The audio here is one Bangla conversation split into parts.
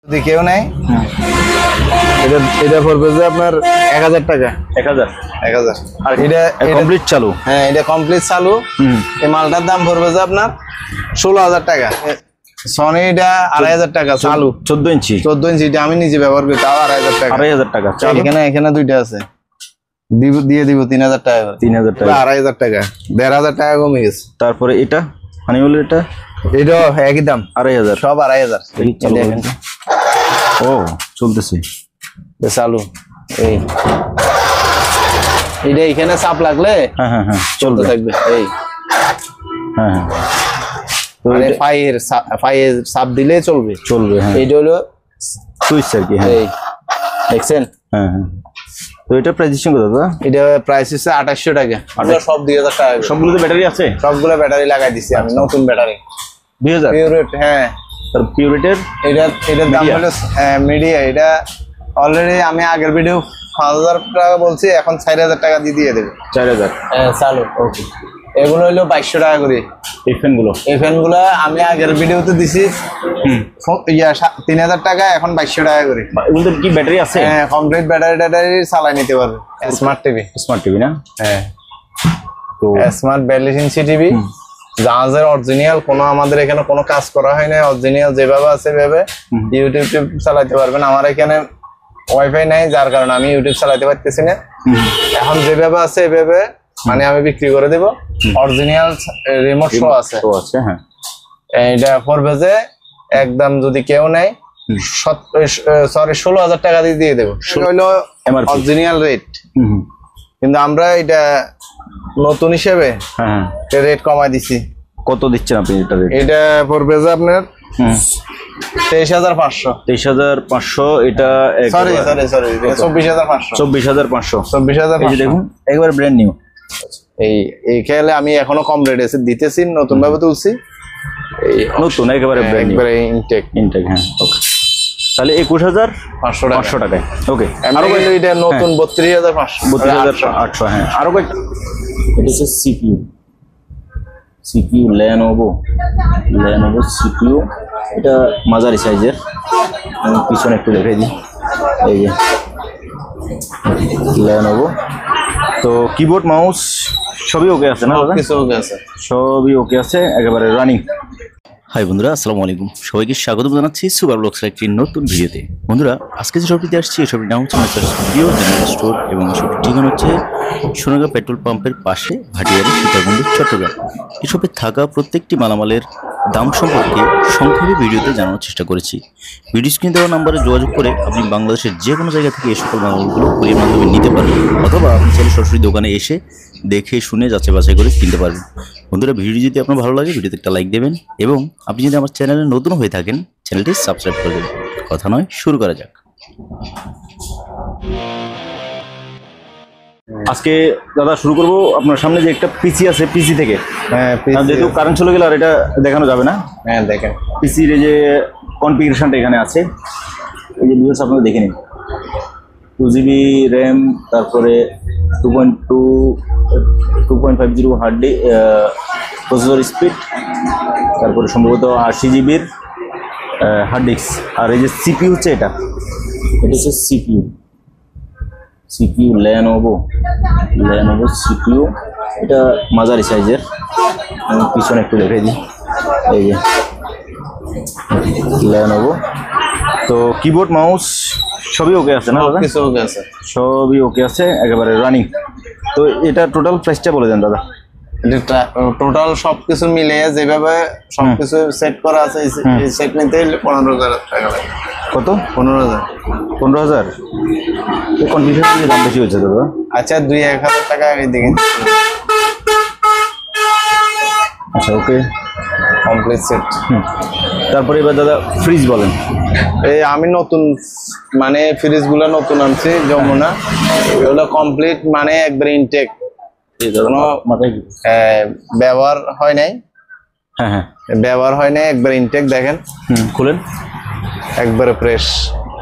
যদি কেউ নেয় এটা পড়বে যে আপনার 1000 টাকা। 1000 আর এটা কমপ্লিট চালু। হ্যাঁ, এটা কমপ্লিট চালু। এই মালটার দাম পড়বে যে আপনার 16000 টাকা। সনি এটা 2500 টাকা চালু। 14 ইঞ্চি এটা আমি নিজে ব্যবহার করি, তাও 2500 টাকা। এখানে দুইটা আছে, দিয়ে দিব 3000 টাকা। 3000 টাকা, 2500 টাকা, 1500 টাকা কমে গেছে। তারপরে এটা মানে হলো এটা একই দাম, 2500, সব 2500। ও চলতেছে চালু। এটা এখানে চাপ লাগলে হ্যাঁ চলতে থাকবে। হ্যাঁ মানে পায়ের চাপ দিলে চলবে। এইটা হলো সুইচ আর কি। দেখছেন? হ্যাঁ। তো এটা প্রাইস দিচ্ছেন কত দাদা? এটা প্রাইস হচ্ছে 2800 টাকা। সব 2000 টাকা। সবগুলোতে ব্যাটারি আছে? সবগুলো ব্যাটারি লাগাই দিছি আমি, নতুন ব্যাটারি 2000 পিউরেট। হ্যাঁ, তার পিউরেটের এটার দাম হলো মিডিয়া। এটা অলরেডি আমি আগের ভিডিও 5000 টাকা বলছি, এখন 4000 টাকা দিয়ে দেবে। 4000? হ্যাঁ চালু। ওকে, এগুলো হলো 2200 টাকা করে। এই ফ্যানগুলো আমি আগের ভিডিওতে দিছি 3000 টাকা, এখন 2200 টাকা করে। এগুলোতে কি ব্যাটারি আছে? হ্যাঁ, কমপ্লিট ব্যাটারি চালাই নিতে পারবে। স্মার্ট টিভি না? হ্যাঁ, তো স্মার্ট 42 ইঞ্চি টিভি। জাহাজের অরিজিনাল, কোনো আমাদের এখানে কোনো কাজ করা হয় না, অরিজিনাল যেভাবে আছে সেভাবে ইউটিউব চালাতে পারবেন। আমার এখানে ওয়াইফাই নাই, যার কারণে আমি ইউটিউব চালাতে পারতেছি না। এখন যেভাবে আছে এভাবে মানে আমি বিক্রি করে দেব। অরিজিনাল রিমোট শো আছে। হ্যাঁ, এটা পড়বে যে একদম, যদি কেউ নেয় 16000 টাকা দিয়ে দেবো। হলো অরিজিনাল রেট, কিন্তু আমরা এটা নতুন হিসেবে রেট কমাই দিছি। কত দিচ্ছেন আপনি এটা রেট? এটা পড়বে যে আপনার 23500। 23500। এটা সরি 24500। 24500 দেখুন, একবার ব্র্যান্ড নিউ। এই খেয়ালে আমি এখনো কম রেট এসে দিতেছি, নতুন ভাবে তুলছি। এই নতুন একেবারে ব্র্যান্ড নিউ, ইনটেক। হ্যাঁ, ওকে, তাহলে 21500 টাকায়। ওকে, আরো বললো এটা নতুন 32500। 32800। হ্যাঁ, আরো কয়েক। এটা হচ্ছে সিপিইউ Lenovo সিপিইউ। এটা মাঝারি সাইজের। আমি পিছনে একটু দেখাই দিই। এই যে Lenovo। তো কিবোর্ড মাউস সবই ওকে আছে না? সবই ওকে আছে, একেবারে রানিং। হাই বন্ধুরা, আসসালামু আলাইকুম। সবাইকে স্বাগত জানাচ্ছি সুপার ব্লগসের একটি নতুন ভিডিওতে। বন্ধুরা, আজকে যে শপটিতে আসছি এই শপটির নাম হচ্ছে প্রিয় জেনারেল স্টোর, এবং শপটির ঠিকানা হচ্ছে সোনাগাঁ পেট্রোল পাম্পের পাশে, ভাটিয়ারি, সীতাকুণ্ড, চট্টগ্রাম। এই শপে থাকা প্রত্যেকটি মালামালের দাম সম্পর্কে সংক্ষেপে ভিডিওতে জানানোর চেষ্টা করেছি। ভিডিও স্ক্রিনে দেওয়া নাম্বারে যোগাযোগ করে আপনি বাংলাদেশের যে কোনো জায়গা থেকে এই সকল মালামালগুলো কুরিয়ার মাধ্যমে নিতে পারবেন, অথবা আপনি চাইলে সরাসরি দোকানে এসে দেখে শুনে যাচাই বাছাই করে কিনতে পারবেন। বন্ধুরা, ভিডিও যদি আপনার ভালো লাগে ভিডিওতে একটা লাইক দেবেন, এবং আপনি যদি আমার চ্যানেলে নতুন হয়ে থাকেন চ্যানেলটি সাবস্ক্রাইব করে দেবেন। কথা নয়, শুরু করা যাক। আজকে দাদা শুরু করব আপনার সামনে যে একটা পিসি আছে, পিসি থেকে। হ্যাঁ, যেহেতু কারেন্ট চলে গেলে আর এটা দেখানো যাবে না। হ্যাঁ, দেখেন পিসির এই যে কনফিগারেশনটা এখানে আছে। এই যে ভিউয়ার্স আপনারা দেখে নিন। 2GB র্যাম, তারপরে 2.50 হার্ড প্রসেসর স্পিড, তারপরে সম্ভবত 80GB হার্ড ডিস্ক। আর এই যে সিপিইউ হচ্ছে, এটা হচ্ছে সিপিইউ Lenovo সিপিইউ। এটা মাঝারি সাইজের। আমি পিছনে একটু দেখাই দিই। এই যে Lenovo। তো কিবোর্ড মাউস সবই ওকে আছে না দাদা? সবই ওকে আছে, একেবারে রানিং। তো এটা টোটাল প্রাইসটা বলে দেন দাদা। টোটাল সবকিছু মিলে যেভাবে সবকিছু সেট করা আছে, এই সেট নিতে 15000 টাকা লাগে। কত? 15000। কনফিগারেশনের দাম বেশি হয়েছে দাদা। আচ্ছা, 2-1000 টাকা এদিকে। আচ্ছা, ওকে, কমপ্লিট সেট। তারপরে এবার দাদা ফ্রিজ বলেন। এই আমি নতুন মানে ফ্রিজগুলো নতুন আনছি, যমুনা। এগুলো কমপ্লিট মানে একবার ইনটেক, ব্যবহার হয় নাই। হ্যাঁ, ব্যবহার হয় নাই, একবার ইনটেক। দেখেন, খুলেন, একবারে ফ্রেশ।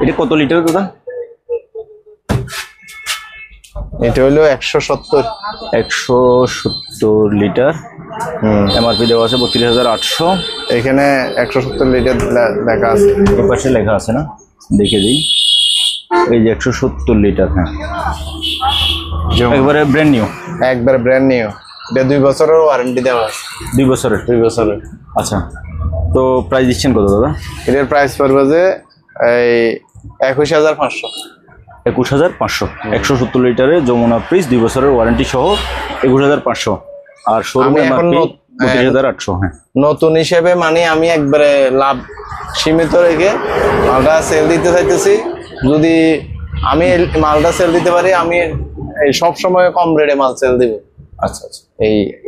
এটা কত লিটার দাদা? এটা হলো 170 লিটার। এমআরপি দেওয়া আছে 32,800। এখানে 170 লিটার লেখা আছে, এই পাশে লেখা আছে না, দেখে দিই। এই যে 170 লিটার। হ্যাঁ, একবারে ব্র্যান্ড নিউ, একবারে ব্র্যান্ড নিউ। এটা 2 বছরের ওয়ারেন্টি দেওয়া আছে। 2 বছরের? 2 বছরের। আচ্ছা, তো প্রাইস দিচ্ছেন কত দাদা? এটার প্রাইস পড়বে যে এই 21,500। 21,500। 170 লিটারে যমুনা ফ্রিজ 2 বছরের ওয়ারেন্টি সহ 21,500। আর শোরুমে এমআরপি 32,800। হ্যাঁ, নতুন হিসেবে মানে আমি একবারে লাভ সীমিত রেখে মালটা সেল দিতে চাইতেছি। যদি আমি মালটা সেল দিতে পারি, আমি সব সময় কম রেটে মাল সেল দিব। আচ্ছা আচ্ছা,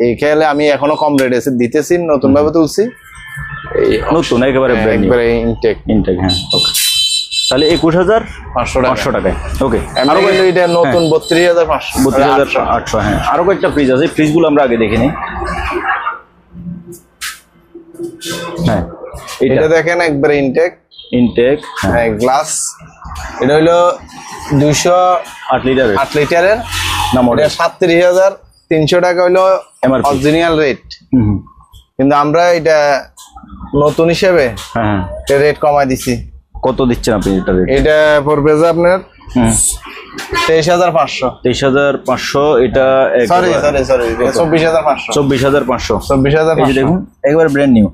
এই খেয়ালে আমি এখনো কম রেটে দিতেছি, নতুন ভাবে তুলছি। এই নতুন একেবারে একবারে ইনটেক। হ্যাঁ, ওকে। তাহলে 21,500 টাকায়। ওকে, আরো এটা নতুন 32,500। 32,800। হ্যাঁ, আরো কয়েকটা ফ্রিজ আছে, ফ্রিজগুলো আমরা আগে দেখে নিই। হ্যাঁ, এটা দেখেন একবারে ইনটেক। হ্যাঁ, গ্লাস। এটা হলো 208 লিটারের না, মডেল 37,300 টাকা হলো অরিজিনাল রেট। কিন্তু আমরা এটা নতুন হিসেবে রেট কমাই দিছি। কত দিচ্ছেন আপনি এটা রেট? এটা পড়বে যে আপনার 23,500। 23,500। এটা সরি 24,500। 24,500। এই যে দেখুন, একবার ব্র্যান্ড নিউ।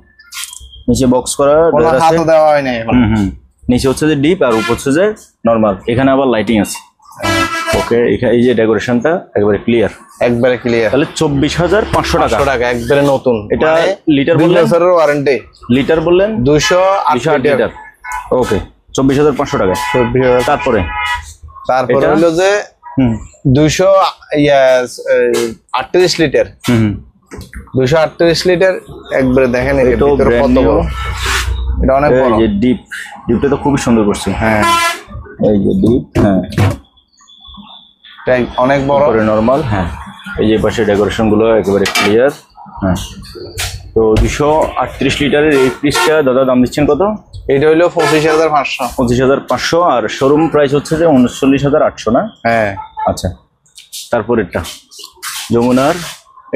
নিচে বক্স করা, কোনো হাতও দেওয়া হয় না এখন। নিচে হচ্ছে যে ডিপ, আর উপর হচ্ছে যে নরমাল। এখানে আবার লাইটিং আছে। ওকে, এই যে ডেকোরেশনটা একবারে ক্লিয়ার। তাহলে 24,500 টাকা একবারে নতুন। এটা লিটার বললেন? 2 বছরের ওয়ারেন্টি। লিটার বললেন? 208 লিটার। ওকে, 24,500 টাকা। তারপরে হলো যে 238 লিটার। 238 লিটার একবারে দেখেন কত বড়। এটা অনেক বড়। এই যে ডিপটা তো খুবই সুন্দর করছে। হ্যাঁ, এই যে ডিপ। হ্যাঁ, ট্যাঙ্ক অনেক বড়। নরমাল। হ্যাঁ, এই যে পাশে ডেকোরেশন গুলো একেবারে ক্লিয়ার। হ্যাঁ, তো 238 লিটারের এই ফ্রিজটা দাদা দাম দিচ্ছেন কত? এটা হলো 25,500। 25,500। আর শোরুম প্রাইস হচ্ছে যে 39,800 না? হ্যাঁ। আচ্ছা, তারপর এটা যমুনার,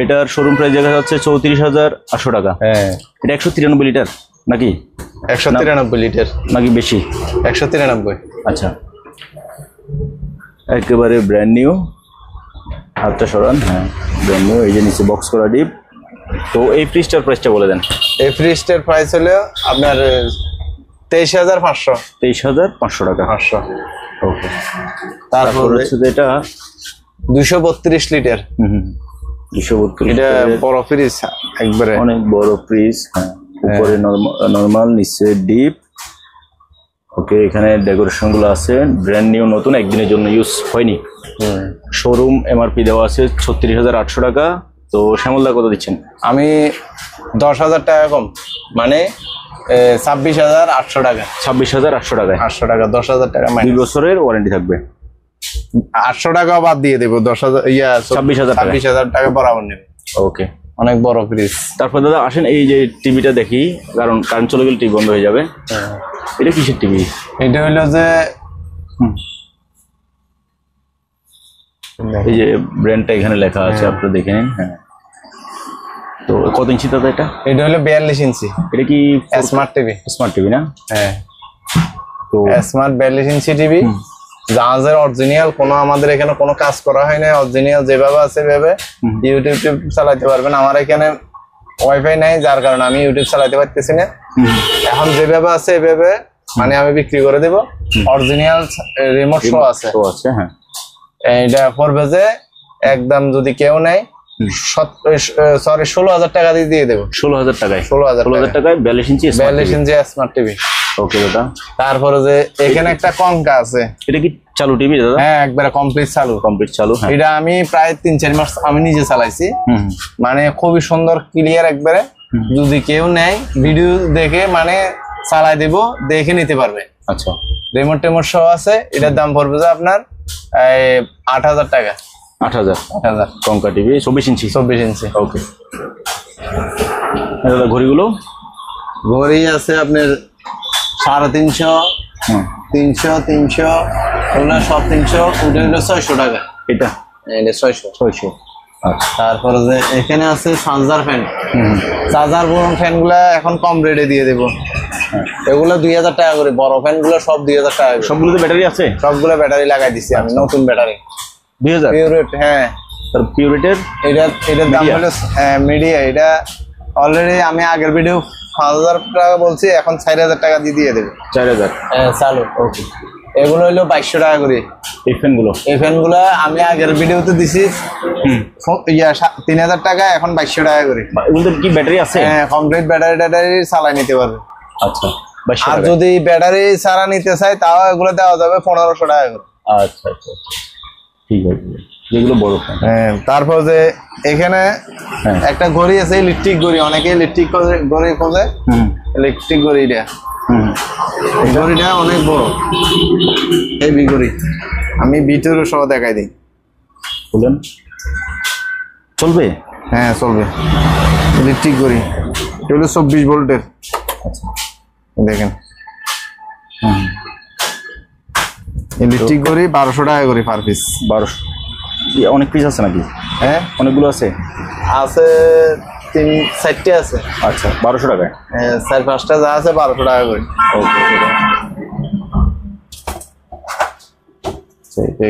এটার শোরুম প্রাইস দেখা যাচ্ছে 34,800 টাকা। হ্যাঁ, এটা 193 লিটার নাকি? 193 লিটার নাকি বেশি? 193। আচ্ছা, একেবারে ব্র্যান্ড নিউ। হাতটা সরান। হ্যাঁ, ব্র্যান্ড নিউ। এই যে নিচে বক্স করা ডিপ। তো এই ফ্রিজটার প্রাইসটা বলে দেন। এই ফ্রিজটার প্রাইস হলো আপনার 23,500। 23,500 টাকা। 500। ওকে, তারপর হচ্ছে এটা 232 লিটার। 232। এটা বড় ফ্রিজ, একবারে অনেক বড় ফ্রিজ। হ্যাঁ, উপরে নরমাল, নিচে ডিপ। ওকে, এখানে ডেকোরেশন গুলো আছে ব্র্যান্ড নিউ, নতুন, একদিনের জন্য ইউজ হয়নি। শোরুম এমআরপি দেওয়া আছে 36,800 টাকা। তো শ্যামলদা কত দিচ্ছেন? আমি 10,000 টাকা কম, মানে 26,800 টাকা। 26,800 টাকায়। 800 টাকা, 10,000 টাকা। 2 বছরের ওয়ারেন্টি থাকবে। 800 টাকা বাদ দিয়ে দেবো। 10,000 26,000 টাকা বরাবর নেবে। ওকে, অনেক বড় ফ্রিজ। তারপর দাদা আসেন, এই যে টিভিটা দেখি, কারণ কারেন্ট চলে গেলে টিভি বন্ধ হয়ে যাবে। এটা কিসের টিভি? এটা হইলো যে এই যে ব্র্যান্ডটা এখানে লেখা আছে, আপনারা দেখে নিন। হ্যাঁ, তো কত ইঞ্চি দাদা এটা? এটা হলো 42 ইঞ্চি। এটা কি স্মার্ট টিভি? স্মার্ট টিভি না? হ্যাঁ, তো স্মার্ট 42 ইঞ্চি টিভি। জাহাজের অরিজিনাল, কোনো আমাদের এখানে কোনো কাজ করা হয় না। অরিজিনাল যেভাবে আছে সেভাবে ইউটিউব চালাতে পারবেন। আমার এখানে ওয়াইফাই নাই, যার কারণে আমি ইউটিউব চালাতে পারতেছি না। এখন যেভাবে আছে এভাবে মানে আমি বিক্রি করে দেব। অরিজিনাল রিমোট শো আছে। হ্যাঁ, এটা পড়বে যে একদম যদি কেউ নেয় 16,000 টাকা দিয়ে দেবো। 16,000 টাকায়? 16,000 টাকায় 42 ইঞ্চি স্মার্ট টিভি। ওকে দাদা, তারপরে যে এখানে একটা কঙ্কা আছে। এটা কি চালু টিভি দাদা? হ্যাঁ, একবারে কমপ্লিট চালু। হ্যাঁ, এটা আমি প্রায় 3-4 মাস আমি নিজে চালাইছি। মানে খুবই সুন্দর, ক্লিয়ার একবারে। যদি কেউ নেয় ভিডিও দেখে মানে চালাই দিব, দেখে নিতে পারবে। আচ্ছা, রিমোট সহ আছে। এটার দাম পড়বে যে আপনার 8,000 টাকা। 8,000 কঙ্কা টিভি 24 ইঞ্চি। ওকে দাদা, ঘড়িগুলো? ঘড়ি আছে আপনার 350, 300, সব 300। ওটা হলো 600 টাকা। এটা 600। তারপরে যে এখানে আছে চার্জার ফ্যান, চার্জার ফ্যান গুলা এখন কম রেটে দিয়ে দেবো। এগুলো 2000 টাকা করে, বড় ফ্যান গুলো সব 2000 টাকা। সবগুলোতে ব্যাটারি আছে? সবগুলো ব্যাটারি লাগাই দিছি আমি, নতুন ব্যাটারি 2000 পিউরেট। হ্যাঁ, পিউরেটের এটার দাম হলো মিডিয়া। এটা অলরেডি আমি আগের ভিডিও 5000 টাকা বলছি, এখন 4000 টাকা দিয়ে দেবে। 4000? হ্যাঁ চালু। ওকে, এগুলো হইলো 2200 টাকা করে। এই ফ্যানগুলো আমি আগের ভিডিওতে দিছি 3000 টাকা, এখন 2200 টাকা করে। এগুলোতে কি ব্যাটারি আছে? হ্যাঁ, কমপ্লিট ব্যাটারি চালাই নিতে পারবে। আচ্ছা, আর যদি ব্যাটারি ছাড়া নিতে চাই তাও এগুলো দেওয়া যাবে 1500 টাকা করে। আচ্ছা আচ্ছা, ঠিক আছে, যেগুলো বড় ফ্যান। হ্যাঁ, তারপর যে এখানে একটা ঘড়ি আছে, ইলেকট্রিক ঘড়ি। অনেকে ইলেকট্রিক ঘড়ি খোঁজে, ইলেকট্রিক ঘড়ি। এটা ঘড়িটা অনেক বড়, হেভি ঘড়ি। আমি ভিতরে সহ দেখাই দিই, বলেন। চলবে? হ্যাঁ চলবে, ইলেকট্রিক ঘড়ি। এগুলো 24 ভোল্টের। দেখেন, ইলেকট্রিক ঘড়ি 1200 টাকা করে পার পিস। 1200? অনেক পিস আছে নাকি? হ্যাঁ, অনেকগুলো আছে। 3-4টে আছে। আচ্ছা, 1200 টাকায়? হ্যাঁ, 4-5টা যা আছে 1200 টাকা করে। ওকে,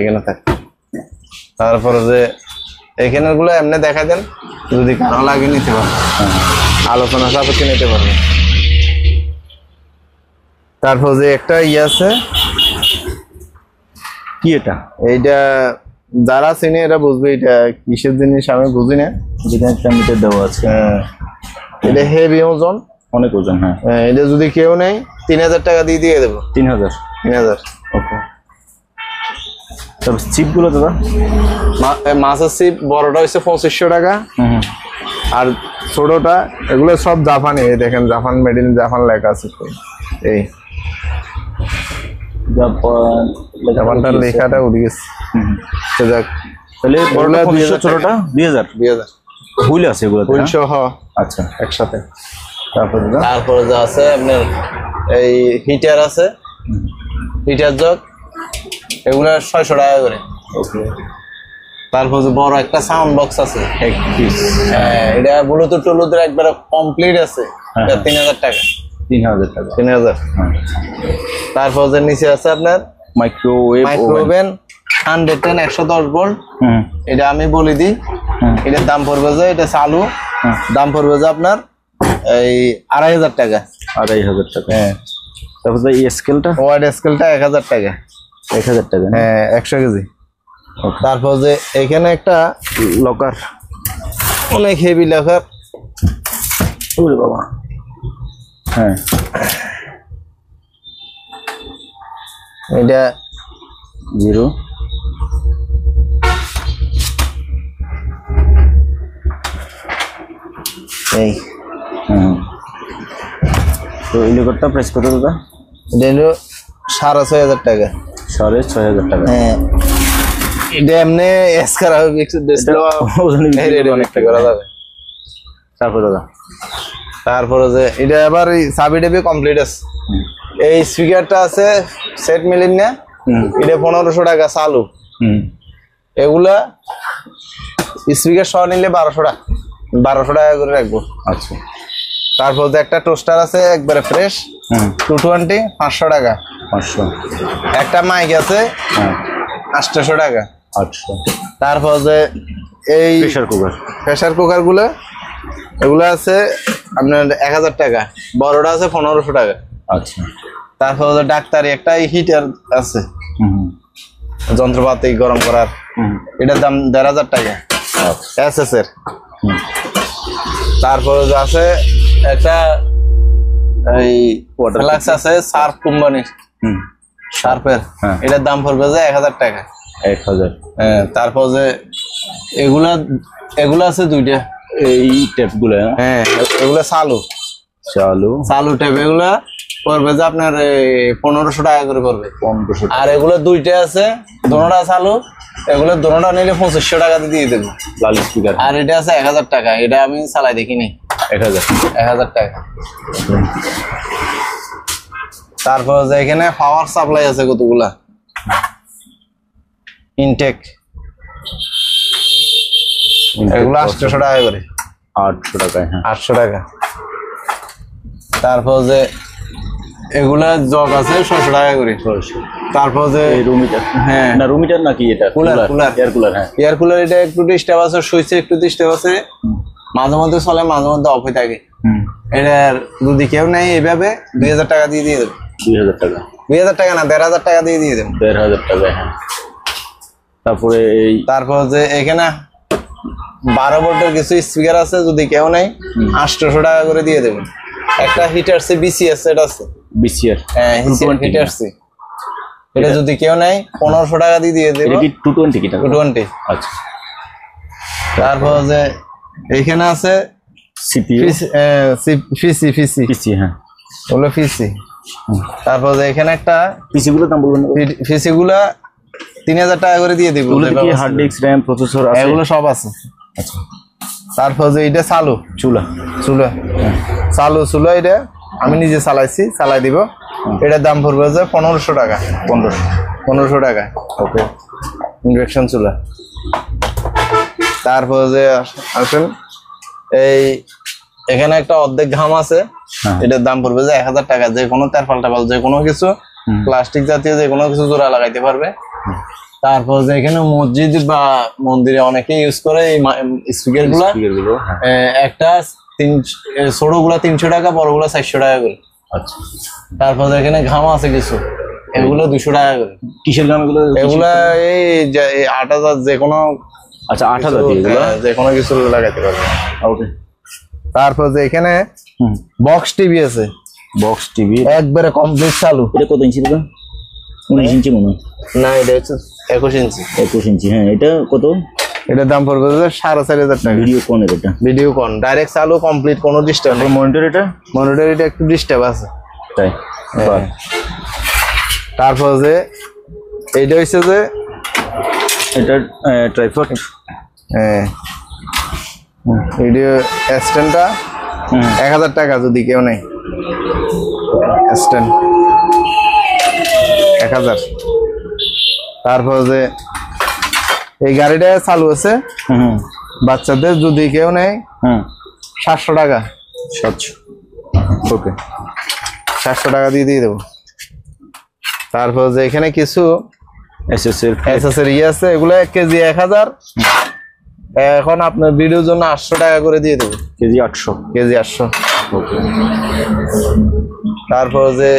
এখানে থাকে। তারপরে যে এখানের গুলো এমনি দেখা দেন, যদি কারো লাগে নিতে পারবে, আলোচনা সাপেক্ষে নিতে পারবে। তারপর যে একটা আছে, কি এটা? এইটা যারা চিনে এটা বুঝবে এটা কিসের জিনিস, আমি বুঝি না। যেটা একটা মিটার দেওয়া আছে। এটা হেভি ওজন, অনেক ওজন। হ্যাঁ, এটা যদি কেউ নেই 3000 টাকা দিয়ে দেবো। 3000? ওকে। তারপর চিপ গুলো দাদা? মাছের চিপ বড়টা হচ্ছে 2500 টাকা, আর ছোটটা এগুলো সব জাপানি। দেখেন, জাপান, মেড ইন জাপান লেখা আছে। এই জাপানটার লেখাটা উঠে গেছে। তাহলে বড়টা 2500, ছোটটা 2000? হুইল আছে এগুলো? হুইল সহ। আচ্ছা, একসাথে। তারপরে যা আছে আপনার এই হিটার আছে, হিটার জগ, এগুলো 600 টাকা করে। তারপর বড় একটা সাউন্ড বক্স আছে, এটা ব্লুটুথ টুলুথের একবারে কমপ্লিট আছে। 3000 টাকা। 3000। তারপর যে নিচে আছে আপনার মাইক্রোওভেন 110 110 ভোল্ট। এটা আমি বলে দিই, এটার দাম পড়বে যে, এটা চালু দাম পড়বে যে আপনার এই 2500 টাকা। 2500 টাকা? হ্যাঁ। তারপর এই স্কেলটা, ওয়াইড স্কেলটা 1000 টাকা। 1000 টাকা? হ্যাঁ, 100 কেজি। তারপর যে এখানে একটা লকার, অনেক হেভি লকার। ওরে বাবা। হ্যাঁ, এটা 0। এই তো এই লকারটা প্রাইস কত দাদা? এটা হলো 6500 টাকা। 6500 টাকা? হ্যাঁ, এটা এমনি এসকার হবে, একটু অনেকটা করা যাবে। তারপর দাদা, তারপরে যে এটা আবার চাবি টাবি কমপ্লিট আছে। এই স্পিকারটা আছে সেট মিলিন না, এটা 1500 টাকা চালু। এগুলা স্পিকার সহ নিলে 1200 টাকা করে রাখবো। আচ্ছা। তারপর যে একটা টোস্টার আছে একবারে ফ্রেশ, 220, 500 টাকা। 500। একটা মাইক আছে 800 টাকা। আচ্ছা। তারপর যে এই প্রেসার কুকার গুলো, এগুলো আছে আপনার 1000 টাকা, বড়টা আছে 1500 টাকা। আচ্ছা। তারপর ডাক্তারি একটা হিটার আছে, যন্ত্রপাতি গরম করার, এটার দাম 1500 টাকা এসএস এর। তারপর আছে একটা এই ফ্লাক্স আছে সার্ফ কোম্পানির, সার্ফের, এটার দাম পড়বে যে 1000 টাকা। 1000? হ্যাঁ। তারপর যে এগুলা আছে দুইটা, এই টেপ গুলো? হ্যাঁ, এগুলা চালু টেপ। এগুলা পড়বে যে আপনার 1500 টাকা করে পড়বে। 1500। আর এগুলো দুইটা আছে, দোনোটা চালু, এগুলো দোনোটা নিলে 2500 টাকা দিয়ে দেবো। লাল স্পিকার। আর এটা আছে 1000 টাকা, এটা আমি চালাই দেখিনি। 1000 টাকা। তারপর যে এখানে পাওয়ার সাপ্লাই আছে কতগুলা, ইনটেক এগুলো 800 টাকা করে। 800 টাকায়, হ্যাঁ 800 টাকা। তারপর যে এগুলা জগ আছে 600 টাকা করে। তারপর যে রুমিটার, হ্যাঁ না রুমিটার নাকি এটা কুলার এয়ার কুলার, হ্যাঁ এয়ার কুলার। এটা একটু ডিস্টার্ব আছে, সুইচে একটু ডিস্টার্ব আছে, মাঝে মধ্যে চলে মাঝে মধ্যে অফ হয়ে থাকে। এটার যদি কেউ নেই এইভাবে 2000 টাকা দিয়ে দেবে। 2000 টাকা? 2000 টাকা না, 1500 টাকা দিয়ে দেবে। 1500 টাকা, হ্যাঁ। তারপরে তারপর যে এখানে 12 ভোল্টের কিছু স্পিকার আছে, যদি কেউ নেই 800 টাকা করে দিয়ে দেবেন। একটা হিটার সে বিসিএস সেট আছে, বিসিআর, হ্যাঁ হিটার সে, এটা যদি কেউ নেই 1500 টাকা দিয়ে দেবে। এটা কি 220 কি টাকা? 220। আচ্ছা। তারপর যে এখানে আছে সিপিইউ, পিসি, হ্যাঁ ওগুলো পিসি। তারপর যে এখানে একটা পিসি গুলোর দাম বলবেন? পিসি গুলা 3000 টাকা করে দিয়ে দিব। ওগুলো কি হার্ড ডিস্ক, র‍্যাম, প্রসেসর আছে? এগুলো সব আছে। আচ্ছা। তারপর যে এটা চালু চুলা, চালু চুলা, এটা আমি নিজে চালাইছি, চালাই দিব। এটার দাম পড়বে যে 1500 টাকা। 1500 টাকা। ওকে, ইন্ডাকশন চুলা। তারপর যে আসেন এখানে একটা অর্ধেক ঘাম আছে, এটার দাম পড়বে যে 1000 টাকা। যে কোনো তেরপাল টাপাল যে কোনো কিছু প্লাস্টিক জাতীয় যে কোনো কিছু জোড়া লাগাইতে পারবে। তারপর যে এখানে মসজিদ বা মন্দিরে অনেকে ইউজ করে এই স্পিকার গুলা। একটা ছোট গুলা 300 টাকা, বড় গুলা 400 টাকা করে। আচ্ছা। তারপর এখানে ঘাম আছে কিছু, এগুলো 200 টাকা করে। কিসের ঘাম এগুলো? এগুলা এই 8000 যে কোনো। আচ্ছা, 8000 যে কোনো কিছু লাগাইতে পারবে। ওকে। তারপর যে এখানে বক্স টিভি আছে। বক্স টিভি একবারে কমপ্লিট চালু। এটা কত ইঞ্চি দাদা? 19 ইঞ্চি মনে হয়। না, এটা হচ্ছে 21 ইঞ্চি। 21 ইঞ্চি, হ্যাঁ। এটা কত? এটার দাম পড়বে 4500 টাকা। ভিডিও কোন এটা? ভিডিও কোন ডাইরেক্ট চালু, কমপ্লিট, কোনো ডিস্টার্ব নেই। মনিটর এটা? মনিটর এটা একটু ডিস্টার্ব আছে, তাই? তারপর যে এইটা হচ্ছে যে এটা ট্রাইপড, হ্যাঁ। ভিডিও স্ট্যান্ডটা 1000 টাকা যদি কেউ নেই। স্ট্যান্ড 1000। তারপর যে এই গাড়িটা চালু আছে বাচ্চাদের, যদি কেউ নেই 700 টাকা। 700। ওকে, 700 টাকা দিয়ে দেবো। তারপর যে এখানে কিছু এসএসের ইয়ে আছে, এগুলো 1 কেজি 1000। এখন আপনার ভিডিওর জন্য 800 টাকা করে দিয়ে দেবো। কেজি 800? কেজি 800। ওকে। তারপর যে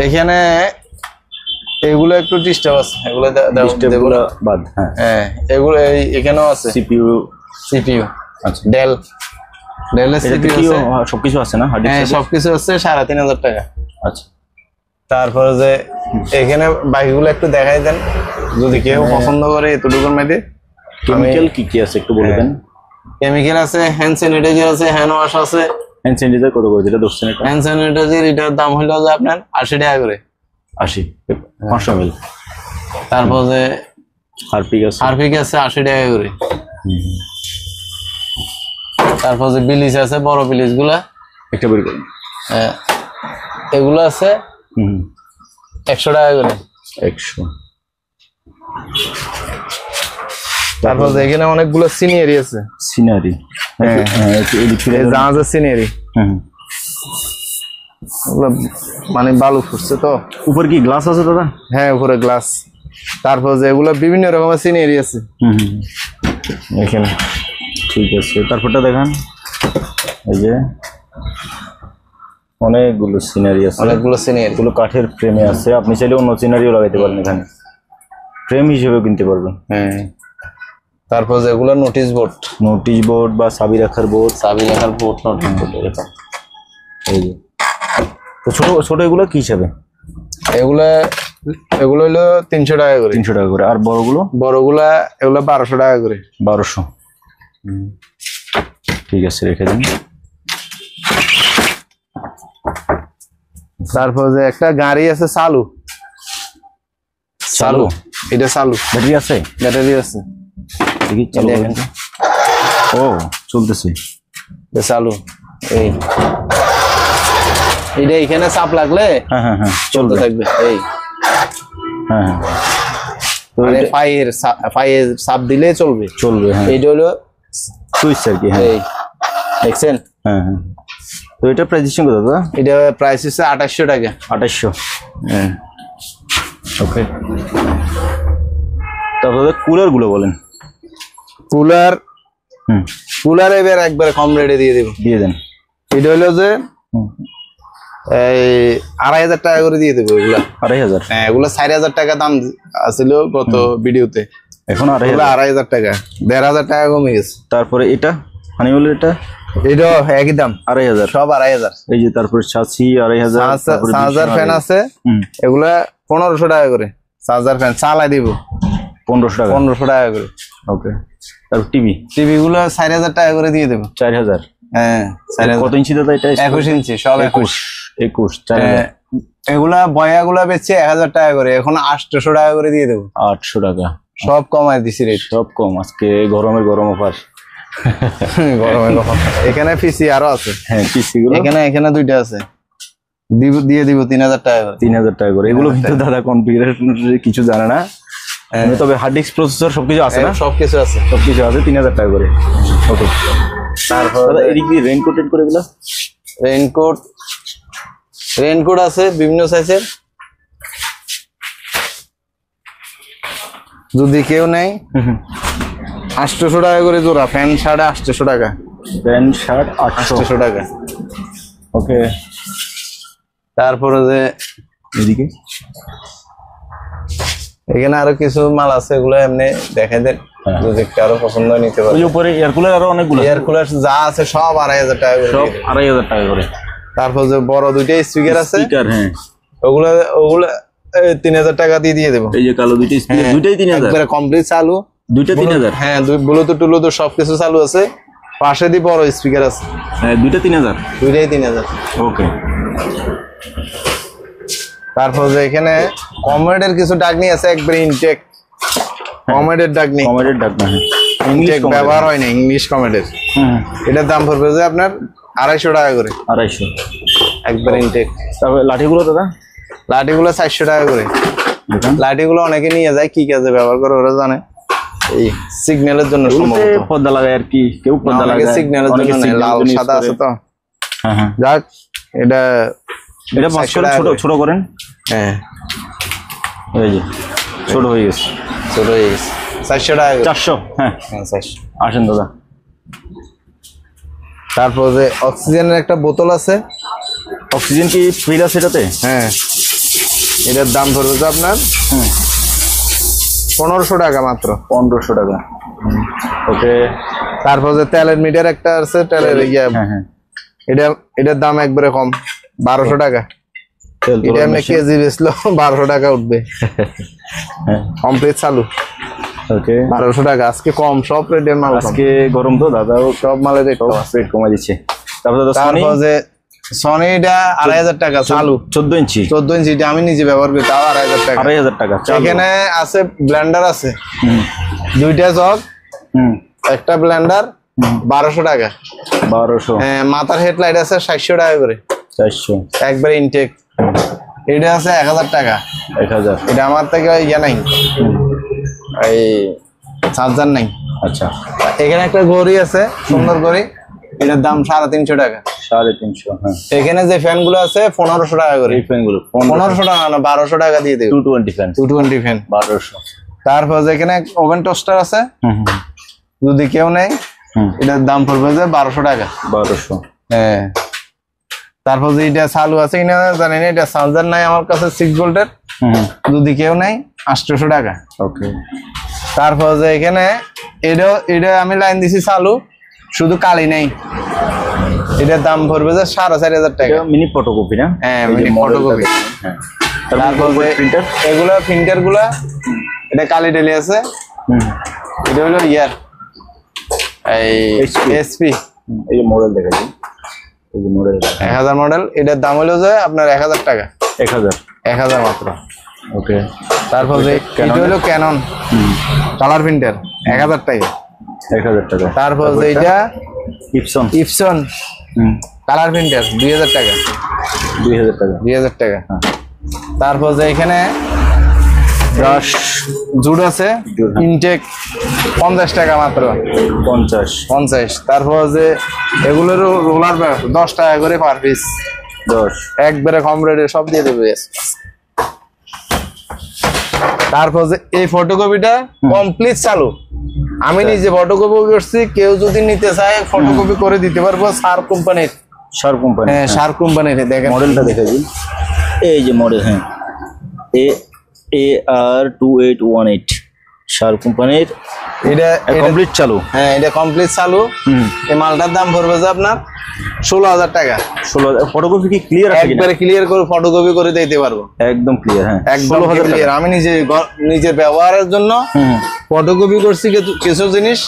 এখানে এগুলো একটু ডিস্টার্ব আছে, এগুলো বাদ। হ্যাঁ, এগুলো এখানেও আছে সিপিইউ। আচ্ছা। ডেল এর সিপিইউ সবকিছু আছে না? হ্যাঁ, সবকিছু আছে 3500 টাকা। আচ্ছা। তারপরে যে এখানে বাইকগুলো একটু দেখাই দেন যদি কেউ পছন্দ করে। এতটুকুর মধ্যে কেমিক্যাল কি কি আছে একটু বলে দেন। কেমিক্যাল আছে, হ্যান্ড স্যানিটাইজার আছে, হ্যান্ড ওয়াশ আছে। হ্যান্ড স্যানিটাইজার কত করে যেটা ধরছেন? এটা হ্যান্ড স্যানিটাইজার এটার দাম হলো যে আপনার 80 টাকা করে। 80, 500 ml। তারপর যে হারপিক আছে 80 টাকা করে। তারপর যে বিলিজ আছে, বড় বিলিজ গুলা একটা বের করুন। এগুলো আছে 100 টাকা করে। 100। তারপর এখানে অনেকগুলো সিনারি আছে। সিনারি, জাহাজের সিনারি। মানে বালু ফুটছে তো। উপর কি গ্লাস আছে দাদা? হ্যাঁ, উপরে গ্লাস। তারপর যে এগুলো বিভিন্ন রকমের সিনারি আছে এখানে। ঠিক আছে, তারপরটা দেখান। এই যে অনেকগুলো সিনারি আছে, এগুলো কাঠের ফ্রেমে আছে। আপনি চাইলে অন্য সিনারিও লাগাইতে পারেন এখানে, ফ্রেম হিসেবেও কিনতে পারবেন। হ্যাঁ। তারপর যেগুলো নোটিশ বোর্ড বা চাবি রাখার বোর্ড, নোটিশ বোর্ড এরকম। এই যে তো ছোট এগুলো কি হিসাবে? এগুলো হলো 300 টাকা করে। 300 টাকা করে। আর বড়গুলো? এগুলো 1200 টাকা করে। 1200। ঠিক আছে, রেখে দিন। তারপর যে একটা গাড়ি আছে চালু। এটা চালু, ব্যাটারি আছে। দেখি চালু করেন। ও, চলতেছে। চালু। এটা এখানে চাপ লাগলে হ্যাঁ চলতে থাকবে। মানে ফাইয়ের চাপ দিলে চলবে। হ্যাঁ। এইটা হলো সুইচ আর কি। হ্যাঁ দেখছেন। হ্যাঁ হ্যাঁ। তো এটা প্রাইস দিচ্ছেন কত দাদা? এটা প্রাইস হচ্ছে 2800 টাকা। 2800। হ্যাঁ ওকে। তারপরে কুলার গুলো বলেন। কুলার এবার একবারে কম রেটে দিয়ে দেন। এটা হলো যে এই 2500 টাকা করে দিয়ে দেবো এগুলা। 2500? হ্যাঁ, এগুলা 4000 টাকা দাম ছিল গত ভিডিওতে, এখন 2500 টাকা, 1500 টাকা কমে গেছে। তারপরে এটা হানিওয়েল, এটা একই দাম 2500, সব 2500। এই যে তারপরে চাচি 2500, চার্জার ফ্যান আছে এগুলা 1500 টাকা করে। চার্জার ফ্যান চালাই দিব 1500 টাকা। 1500 টাকা করে। ওকে। তারপর টিভি গুলো 4000 টাকা করে দিয়ে দেবো। 4000? হ্যাঁ। কত ইঞ্চি দাদা এটা? 21 ইঞ্চি, সব 21। 4000। এগুলা বয়াগুলা বেচছে 1000 টাকা করে, এখন 800 টাকা করে দিয়ে দেবো। 800 টাকা? সব কমায় দিছি রেট, সব কম। আজকে গরমের গরম অফার। এখানে পিসি আরো আছে। হ্যাঁ পিসি গুলো এখানে দুইটা আছে, দিয়ে দিব 3000 টাকা করে। 3000 টাকা করে। এগুলো কিন্তু দাদা কনফিগারেশন কিছু জানে না, তবে হার্ড ডিস্ক প্রসেসর সবকিছু আছে না? সবকিছু আছে 3000 টাকা করে। ওকে। তারপর এদিকে রেইনকোট করে এগুলো? রেইনকোট আছে বিভিন্ন সাইজের, যদি কেউ নেয় 800 টাকা করে জোড়া। প্যান্ট শার্ট 800 টাকা। প্যান্ট শার্ট 800 টাকা। ওকে। তারপরে যে এদিকে এখানে আরো কিছু মাল আছে, এগুলো এমনি দেখাই দেন, যদি কারো পছন্দ নিতে পারে। ওই উপরে এয়ার কুলার আরো অনেকগুলো। এয়ার কুলার যা আছে সব 2500 টাকা করে। সব 2500 টাকা করে। তারপর যে বড় দুইটা স্পিকার আছে, হ্যাঁ, ওগুলা 3000 টাকা দিয়ে দেবো। এই যে কালো দুইটা স্পিকার, দুইটাই 3000 একবারে কমপ্লিট চালু, দুইটা 3000। হ্যাঁ, ব্লুটুথ সবকিছু চালু আছে, পাশে দিয়ে বড় স্পিকার আছে। হ্যাঁ, দুইটা 3000। দুইটাই 3000। ওকে। তারপর যে এখানে কমেডের কিছু ডাকনি আছে, একবারে ইনটেক কমেডের ডাকনি। ইনটেক ব্যবহার হয় না, ইংলিশ কমেডের। এটার দাম পড়বে যে আপনার 250 টাকা করে। 250 একবার ইনটেক। তারপরে লাঠিগুলো দাদা? লাঠিগুলো 400 টাকা করে। লাঠিগুলো অনেকে নিয়ে যায়, কি কাজে ব্যবহার করে ওরা জানে। এই সিগন্যালের জন্য সম্ভবত পর্দা লাগায় আর কি, কেউ পর্দা লাগায় সিগন্যালের জন্য। লাল সাদা আছে তো। হ্যাঁ, যাক, এটা ছোট করেন। হ্যাঁ, এই যে ছোট হয়ে গেছে। 400 টাকা। 400? হ্যাঁ 400। আসেন দাদা। তারপর যে অক্সিজেনের একটা বোতল আছে। অক্সিজেন কি ফিল আছে এটাতে? হ্যাঁ, এটার দাম পড়বে যে আপনার 1500 টাকা মাত্র। 1500 টাকা। ওকে। তারপর যে তেলের মিটার একটা আছে, তেলের এটার দাম একবারে কম, 1200 টাকা। এটা এমনি কেজি বেচলো 1200 টাকা উঠবে। কমপ্লিট চালু। ওকে, 1200 টাকা। আজকে কম, সব রেটের মাল। আজকে গরম তো দাদা, সব মালের রেট কমাই দিচ্ছে। তারপর যে সনিটা 2500 টাকা চালু, 14 ইঞ্চি। 14 ইঞ্চি এটা আমি নিজে ব্যবহার করি, তাও 2500 টাকা। 2500 টাকা। এখানে আছে ব্লেন্ডার আছে, দুইটা জগ, একটা ব্লেন্ডার, 1200 টাকা। 1200। হ্যাঁ, মাথার হেডলাইট আছে 700 টাকা করে। 400 একবারে ইনটেক। এটা আছে 1000 টাকা। 1000। এটা আমার থেকে নাই, এই চার্জার নাই। আচ্ছা। এখানে একটা ঘড়ি আছে, সুন্দর ঘড়ি, এটার দাম 350 টাকা। 350। হ্যাঁ। এখানে যে ফ্যান গুলো আছে 1500 টাকা করে। এই ফ্যান গুলো 1500 টাকা না, 1200 টাকা দিয়ে দেব। 220 ফ্যান। 220 ফ্যান 1200। তারপর এখানে ওভেন টোস্টার আছে, যদি কেউ নেয় এটার দাম পড়বে যে 1200 টাকা। 1200। হ্যাঁ। তারপর যে এটা চালু আছে কিনা জানি না, এটা চার্জার নাই আমার কাছে 6 ভোল্টের, যদি কেউ নেয় 800 টাকা। ওকে। তারপর যে এখানে এটা আমি লাইন দিছি চালু, শুধু কালি নেই, এটার দাম পড়বে যে 4500 টাকা। মিনি ফটোকপি না? হ্যাঁ, মিনি ফটোকপি। হ্যাঁ। তারপর প্রিন্টার, এগুলো প্রিন্টার গুলা, এটা কালি টেলি আছে। এটা হলো ইয়ার এসপি, এই যে মডেল দেখাচ্ছি, এই যে মডেল 1000 মডেল। এটার দাম হলো যে আপনার 1000 টাকা। 1000 মাত্র। ওকে। তারপর যে এটা হলো ক্যানন কালার প্রিন্টার, 1000 টাকা। 1000 টাকা। তারপর যে এটা ইপসন কালার প্রিন্টার, 2000 টাকা। 2000 টাকা। 2000 টাকা। তারপর যে এখানে ব্রাশ জুট আছে ইনটেক 50 টাকা মাত্র 50। তারপর যে এগুলোর রোলার 10 টাকা করে পার পিস 10 একবারে কম রেটে সব দিয়ে দেবে। তারপর যে এই ফটোকপিটা কমপ্লিট চালু, আমি নিজে ফটোকপি করছি, কেউ যদি নিতে চায় ফটোকপি করে দিতে পারবো। সার কোম্পানির হ্যাঁ সার কোম্পানির দেখেন মডেলটা দেখে দিন। এই যে মডেল হ্যাঁ AR2818 সার কোম্পানির, এটা কমপ্লিট চালু। হ্যাঁ এটা কমপ্লিট চালু। এই মালটার দাম পড়বে যে আপনার 16,000 টাকা। 16,000 ফটোকপি কি ক্লিয়ার আছে? একবারে ক্লিয়ার করে ফটোকপি করে দিতে পারবো, একদম ক্লিয়ার। হ্যাঁ একদম ক্লিয়ার। আমি নিজের ব্যবহারের জন্য ফটোকপি করছি কিছু জিনিস,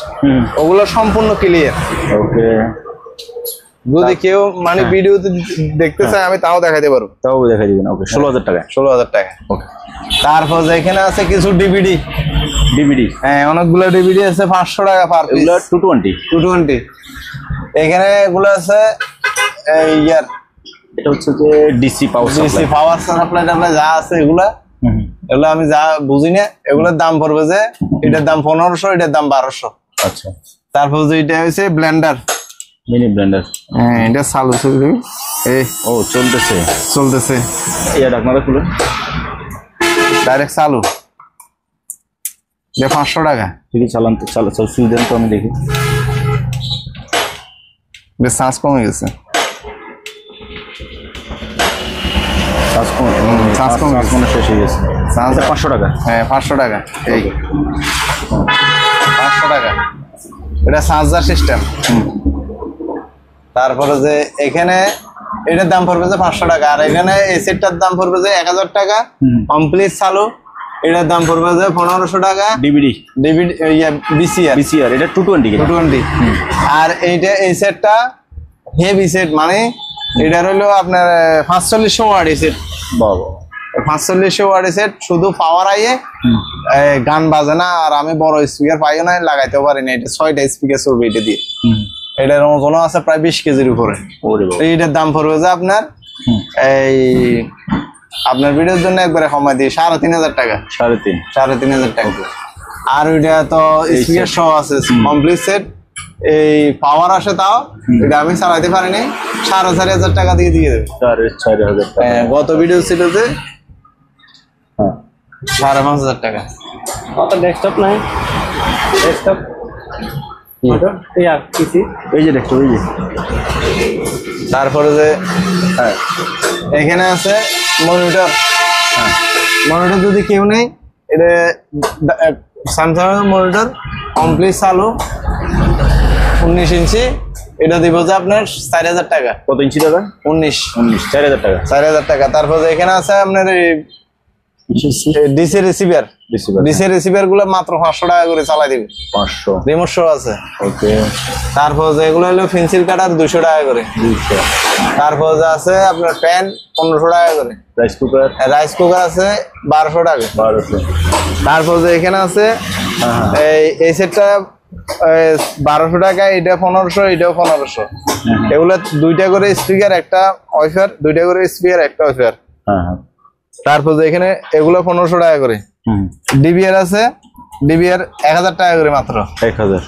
ওগুলো সম্পূর্ণ ক্লিয়ার। ওকে, যদি কেউ মানে ভিডিওতে দেখতে চায় আমি তাও দেখাতে পারবো, তাও দেখাই দিবেন। ওকে 16,000 টাকা। 16,000 টাকা। ওকে, তারপর এখানে আছে কিছু ডিভিডি। হ্যাঁ অনেকগুলো ডিভিডি আছে 500 টাকা পার পিস। 220 এখানে এগুলো আছে ইয়ার, এটা হচ্ছে যে ডিসি পাওয়ার সাপ্লাই যা আছে এগুলো আমি যা বুঝি না, এগুলোর দাম পড়বে যে এটার দাম 1500, এটার দাম 1200। আচ্ছা, তারপর যে এটা হচ্ছে ব্লেন্ডার, মিনি ব্লেন্ডার। হ্যাঁ এটা চালু এই ও চলতেছে। এই ঢাকনাটা খুলে ডাইরেক্ট চালু, এটা 500 টাকা। ঠিক আছে, চালান সুইচ দেন তো আমি দেখি। বেশ চার্জ কমে গেছে, শেষ হয়ে গেছে। 500 টাকা। হ্যাঁ 500 টাকা। এই 500 টাকা এটা চার্জার সিস্টেম। তারপরে যে এখানে এটার দাম পড়বে যে 500 টাকা, আর এখানে এই সেটটার দাম পড়বে যে 1000 টাকা কমপ্লিট চালু। এটার দাম পড়বে যে 1500 টাকা। ডিভিডি বিসিআর এটা 220। আর এইটা এই সেটটা হেভি সেট, মানে এটা হলো আপনার 4500 ওয়াট সেট। বাবা, 4500 ওয়াট সেট, শুধু পাওয়ার আইয়ে গান বাজে না। আর আমি বড় স্পিকার পাইও না, লাগাইতেও পারি না। এটা 6টা স্পিকার চলবে এটা দিয়ে। এটার ওজন আছে প্রায় 20 কেজির উপরে। এইটার দাম পড়বে যে আপনার এই আপনার ভিডিওর জন্য একবারে কমাই দিয়ে 3,500 টাকা। 3,500 টাকা। আর ওইটা তো স্পিকার সহ আছে কমপ্লিট সেট, এই পাওয়ার আসে, তাও এটা আমি চালাইতে পারিনি। 4,500 টাকা দিয়ে দেবে। 4,500 টাকা। গত ভিডিও ছিল যে 5,500 টাকা। ডেস্কটপ নাই, ডেস্কটপ এই যে দেখো, তারপরে যে এখানে আছে মনিটর। মনিটর যদি কেউ নেই, এটা স্যামসাং মনিটর কমপ্লিট চালু 19 ইঞ্চি। এটা দিব যে আপনার 4,000 টাকা। কত ইঞ্চি দাদা? 19। 4,000 টাকা। 4,000 টাকা। তারপরে এখানে আছে আপনার ডিসি রিসিভার গুলো মাত্র 500 টাকা করে চালাই দিবে। 500 রিমোট শো আছে। ওকে। তারপর এগুলো হলো পেন্সিল কাটার 200 টাকা করে। 200। তারপর আছে আপনার প্যান 1500 টাকা করে। রাইস কুকার আছে 1200 টাকা। 1200। তারপর এখানে আছে এই সেটটা 1200 টাকা, এটা 1500, এটাও 1500। এগুলো 2টা করে স্পিকার, একটা ওয়াইফার, 2টা করে স্পিকার, একটা ওয়াইফার। তারপর এখানে এগুলো 1500 টাকা করে। ডিবিআর আছে, ডিবিআর 1000 টাকা করে মাত্র। 1000।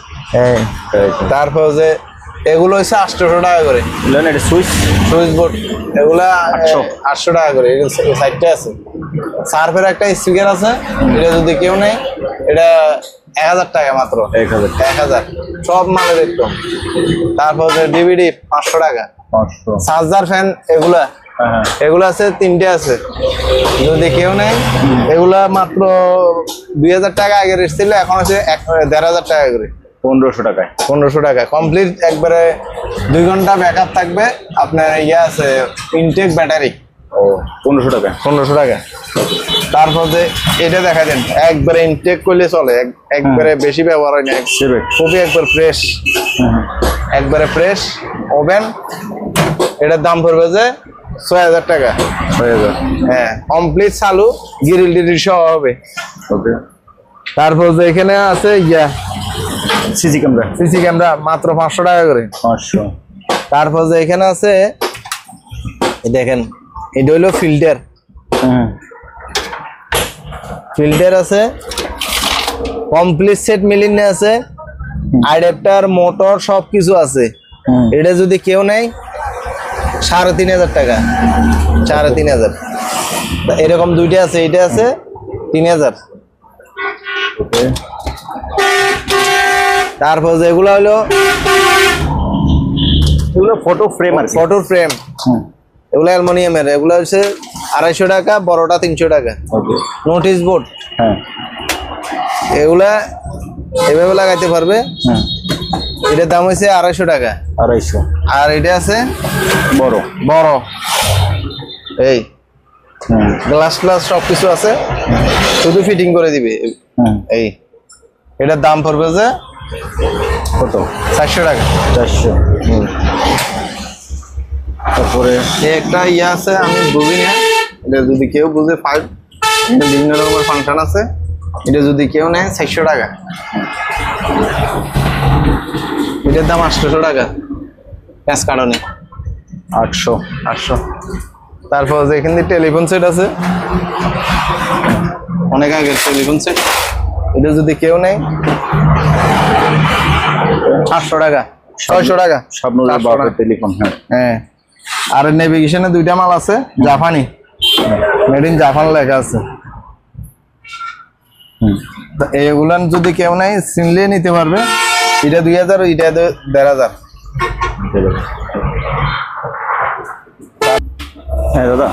তারপর যে এগুলো হচ্ছে 800 টাকা করে। সুইচ বোর্ড এগুলা 800 টাকা করে। সাইডটা আছে সার্ফের একটা স্পিকার আছে, এটা যদি কেউ নেই এটা 1000 টাকা মাত্র। 1000 সব মালের একদম। তারপর যে ডিভিডি 500 টাকা। চার্জার ফ্যান এগুলা আছে 3টে আছে, যদি কেউ নেই এগুলা মাত্র 2000 টাকা আগে রেট ছিল, এখন আছে 1500 টাকা করে। 1500 টাকা কমপ্লিট একবারে 2 ঘন্টা ব্যাকআপ থাকবে। আপনার আছে ইনটেক ব্যাটারি। 1500 টাকা। তারপর যে এটা দেখা দেন, একবারে ইনটেক করলে চলে, একবারে বেশি ব্যবহার হয় না, খুবই একবার ফ্রেশ, একবারে ফ্রেশ ওভেন। এটার দাম পড়বে যে 6000 টাকা। 6000। হ্যাঁ কমপ্লিট চালু, গ্রিল টিরিল সহ হবে। তারপর যে এখানে আছে সিসি ক্যামেরা মাত্র 500 টাকা করে। 500। তারপর যে এখানে আছে দেখেন, এটা হইলো ফিল্টার। ফিল্টার আছে, কমপ্লিট সেট মিলিয়ে আছে, অ্যাডাপ্টার মোটর সবকিছু আছে। এটা যদি কেউ নেয় 3,500 টাকা, 3,500। এরকম দুইটা আছে, এইটা আছে 3,000। তারপর যেগুলো হলো এগুলো ফটো ফ্রেম আর ফটো ফ্রেম, এগুলো অ্যালুমিনিয়ামের, এগুলো হচ্ছে 250 টাকা, বড়টা 300 টাকা। নোটিশ বোর্ড, হ্যাঁ এগুলা এভাবে লাগাইতে পারবে। এটার দাম হচ্ছে 250 টাকা। 250। আর এটা আছে বড় বড়, এই গ্লাস গ্লাস সবকিছু আছে, শুধু ফিটিং করে দিবে। এই এটার দাম পড়বে যে কত? 400 টাকা। 400। তারপরে একটা ইয়ে আছে, আমি বুঝি না, এটা যদি কেউ বুঝে পাই, এটা বিভিন্ন রকমের ফাংশন আছে। এটা যদি কেউ নেয় 400 টাকা। এটার দাম 800 টাকা, প্যাঁচ কাটনি 800। তারপর যেখান থেকে টেলিফোন সেট আছে, অনেক আগের টেলিফোন সেট, এটা যদি কেউ নেয় 800 টাকা, 600 টাকা। টেলিফোন। হ্যাঁ, আর নেভিগেশনে দুইটা মাল আছে, জাপানি, মেড ইন জাপান লেখা আছে। এগুলান যদি কেউ নেয় চিনলে নিতে পারবে। এটা 2000, এটা 1500। হ্যাঁ দাদা,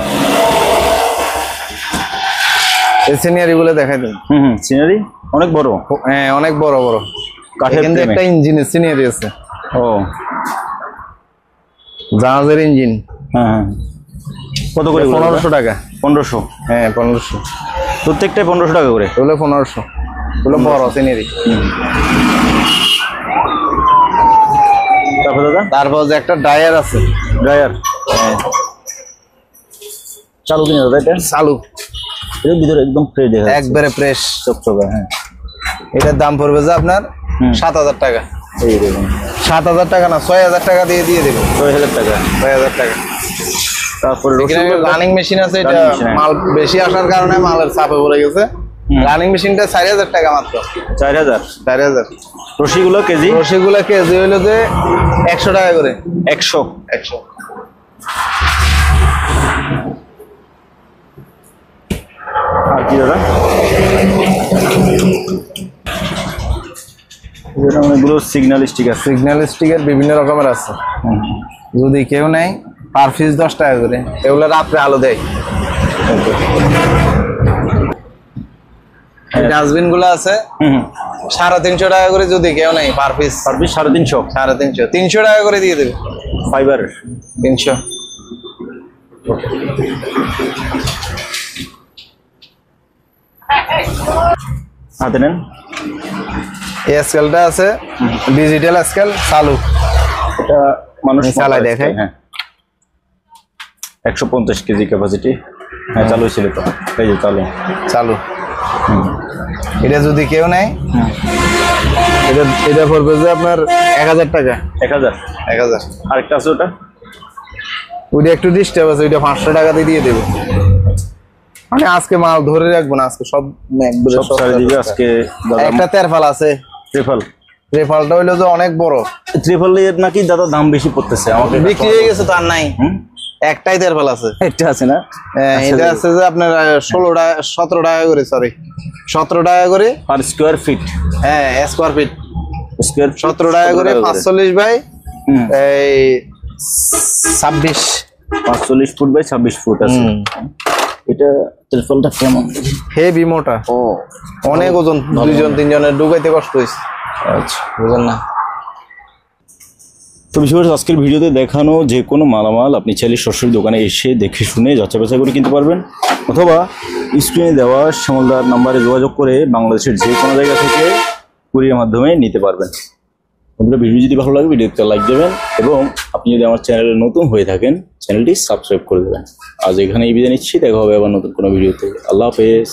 এই সিনিয়রি গুলো দেখাই দিন। সিনারি অনেক বড়। হ্যাঁ, অনেক বড় বড় কাঠের। কিন্তু একটা ইঞ্জিনের সিনিয়রি আছে। ও, জাহাজের ইঞ্জিন। হ্যাঁ। কত করে? 1500 টাকা। 1500? হ্যাঁ, 1500। প্রত্যেকটাই 1500 টাকা করে। এগুলো 1500, এগুলো বড় সিনিয়রি। তারপর দাদা, তারপর যে একটা ড্রায়ার আছে। ড্রায়ার চালু কিনা দাদা? এটা চালু, এর ভিতরে একদম ফ্রেশ দেখা যাচ্ছে, একবারে ফ্রেশ চকচকে। হ্যাঁ, এটার দাম পড়বে যে আপনার 7,000 টাকা। এই দেখুন, 7,000 টাকা না, 6,000 টাকা দিয়ে দেবে। 6,000 টাকা। 6,000 টাকা। তারপরে রানিং মেশিন আছে, এটা মাল বেশি আসার কারণে মালের চাপে পড়ে গেছে। রানিং মেশিনটা 4,000 টাকা মাত্র। 4,000। 4,000। রশিগুলো কেজি? রশিগুলো কেজি হইলো যে 100 টাকা করে। 100। আর কি দাদা? অনেকগুলো সিগন্যাল স্টিকার। সিগন্যাল স্টিকার বিভিন্ন রকমের আছে। যদি কেউ নেয় পার পিস 10 টাকা করে। এগুলো রাত্রে আলো দেয়। ডাস্টবিন গুলো আছে 350 টাকা করে। যদি কেউ নেয় পার পিস 350। 300 টাকা করে দিয়ে দেবে। ফাইবার 300। হাতে নেন। এই স্কেলটা আছে, ডিজিটাল স্কেল, চালু। এটা মানুষ চালায় দেখায়। হ্যাঁ, 150 কেজি ক্যাপাসিটি। হ্যাঁ, চালু ছিল তো। এই যে চালু। এটা যদি কেউ নেয়, এটা পড়বে যে আপনার 1000 টাকা। 1000। আরেকটা আছে ওটা, ওইটা একটু ডিস্টার্ব আছে, ওইটা 500 টাকা দিয়ে দেবে। মানে আজকে মাল ধরে রাখবো না, আজকে সব ছাড়ে দিবে আজকে। একটা তেরফাল আছে, ট্রিপলটা হইলো যে অনেক বড়। ট্রিপলের নাকি দাদা দাম বেশি পড়তেছে, আমাকে বিক্রি হয়ে গেছে তো আর নাই। একটাই তেরফাল আছে। একটা আছে না? এটা আছে যে আপনার 17 টাকা, 17 টাকা করে, সরি 17 টাকা করে আর স্কয়ার ফিট। হ্যাঁ, স্কয়ার ফিট 17 টাকা করে। 45 বাই এই 26, 45 ফুট বাই 26 ফুট আছে। এটা ট্রিপলটা কেমন? হেভি মোটা। ও, অনেক ওজন। 2-3 জনের ঢুকাইতে কষ্ট হইছে। আচ্ছা, বুঝলেন না? তো বিশেষ করে আজকের ভিডিওতে দেখানো যে কোনো মালামাল আপনি চাইলে সরাসরি দোকানে এসে দেখে শুনে যাচাই বাছাই করে কিনতে পারবেন, অথবা স্ক্রিনে দেওয়া শ্যামলদার নাম্বারে যোগাযোগ করে বাংলাদেশের যে কোনো জায়গা থেকে কুরিয়ার মাধ্যমে নিতে পারবেন। বন্ধুরা, ভিডিও যদি ভালো লাগে ভিডিওতে লাইক দেবেন, এবং আপনি যদি আমার চ্যানেলে নতুন হয়ে থাকেন চ্যানেলটি সাবস্ক্রাইব করে দেবেন। আজ এখানেই বিদায় নিচ্ছি, দেখা হবে আবার নতুন কোনো ভিডিওতে। আল্লাহ হাফেজ।